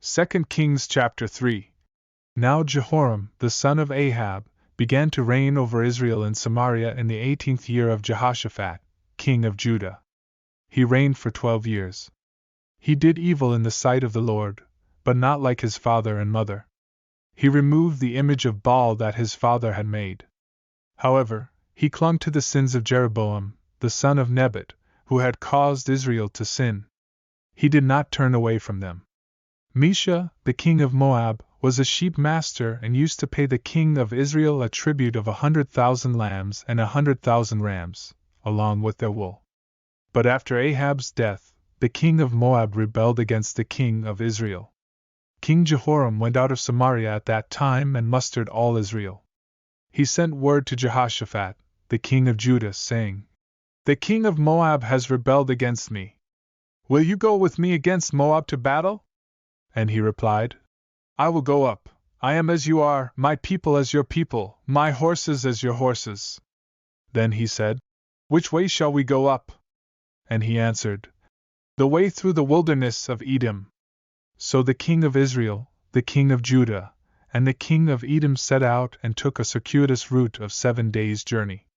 2 Kings chapter 3. Now Jehoram, the son of Ahab, began to reign over Israel in Samaria in the 18th year of Jehoshaphat, king of Judah. He reigned for 12 years. He did evil in the sight of the Lord, but not like his father and mother. He removed the image of Baal that his father had made. However, he clung to the sins of Jeroboam, the son of Nebat, who had caused Israel to sin. He did not turn away from them. Mesha, the king of Moab, was a sheepmaster and used to pay the king of Israel a tribute of 100,000 lambs and 100,000 rams, along with their wool. But after Ahab's death, the king of Moab rebelled against the king of Israel. King Jehoram went out of Samaria at that time and mustered all Israel. He sent word to Jehoshaphat, the king of Judah, saying, "The king of Moab has rebelled against me. Will you go with me against Moab to battle?" And he replied, "I will go up. I am as you are, my people as your people, my horses as your horses." Then he said, "Which way shall we go up?" And he answered, "The way through the wilderness of Edom." So the king of Israel, the king of Judah, and the king of Edom set out and took a circuitous route of 7 days' journey.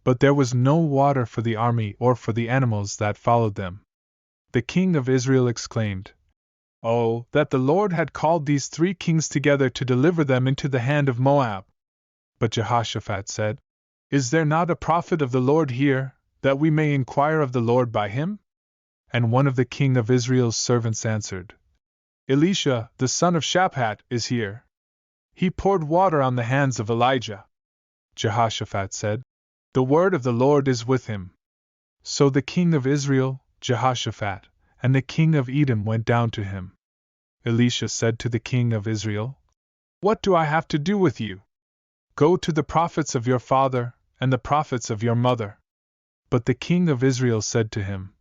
But there was no water for the army or for the animals that followed them. The king of Israel exclaimed, "Oh, that the Lord had called these 3 kings together to deliver them into the hand of Moab!" But Jehoshaphat said, "Is there not a prophet of the Lord here, that we may inquire of the Lord by him?" And one of the king of Israel's servants answered, "Elisha, the son of Shaphat, is here. He poured water on the hands of Elijah." Jehoshaphat said, "The word of the Lord is with him." So the king of Israel, Jehoshaphat, and the king of Edom went down to him. Elisha said to the king of Israel, "What do I have to do with you? Go to the prophets of your father and the prophets of your mother." But the king of Israel said to him,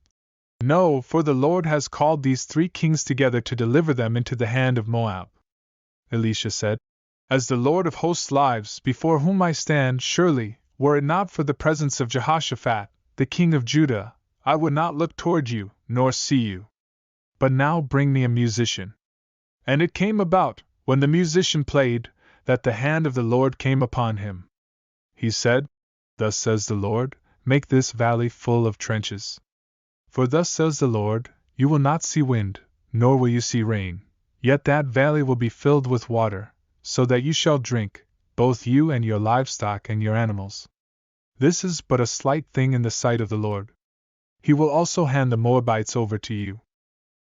"No, for the Lord has called these 3 kings together to deliver them into the hand of Moab." Elisha said, "As the Lord of hosts lives, before whom I stand, surely, were it not for the presence of Jehoshaphat, the king of Judah, I would not look toward you, nor see you. But now bring me a musician." And it came about, when the musician played, that the hand of the Lord came upon him. He said, "Thus says the Lord, make this valley full of trenches. For thus says the Lord, you will not see wind, nor will you see rain, yet that valley will be filled with water, so that you shall drink, both you and your livestock and your animals. This is but a slight thing in the sight of the Lord. He will also hand the Moabites over to you.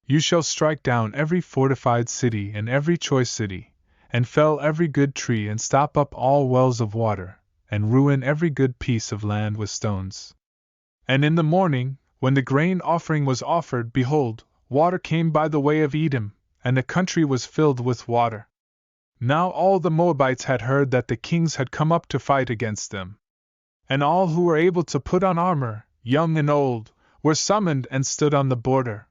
You shall strike down every fortified city and every choice city, and fell every good tree and stop up all wells of water, and ruin every good piece of land with stones. And in the morning, when the grain offering was offered, behold, water came by the way of Edom, and the country was filled with water. Now all the Moabites had heard that the kings had come up to fight against them. And all who were able to put on armor, young and old, were summoned and stood on the border.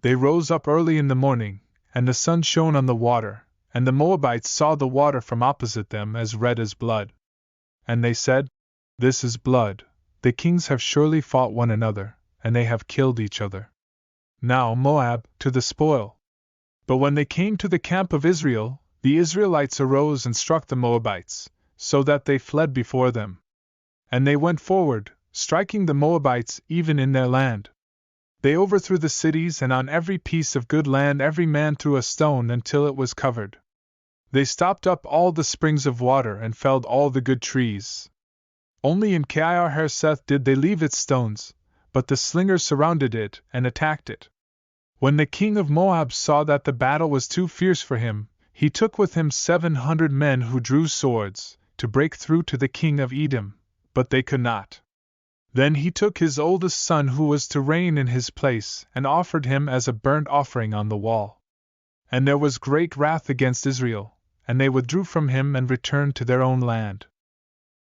They rose up early in the morning, and the sun shone on the water, and the Moabites saw the water from opposite them as red as blood. And they said, "This is blood, the kings have surely fought one another, and they have killed each other. Now Moab, to the spoil." But when they came to the camp of Israel, the Israelites arose and struck the Moabites, so that they fled before them. And they went forward, striking the Moabites even in their land. They overthrew the cities, and on every piece of good land every man threw a stone until it was covered. They stopped up all the springs of water and felled all the good trees. Only in Kir-hareseth did they leave its stones, but the slingers surrounded it and attacked it. When the king of Moab saw that the battle was too fierce for him, he took with him 700 men who drew swords, to break through to the king of Edom, but they could not. Then he took his oldest son who was to reign in his place, and offered him as a burnt offering on the wall. And there was great wrath against Israel, and they withdrew from him and returned to their own land.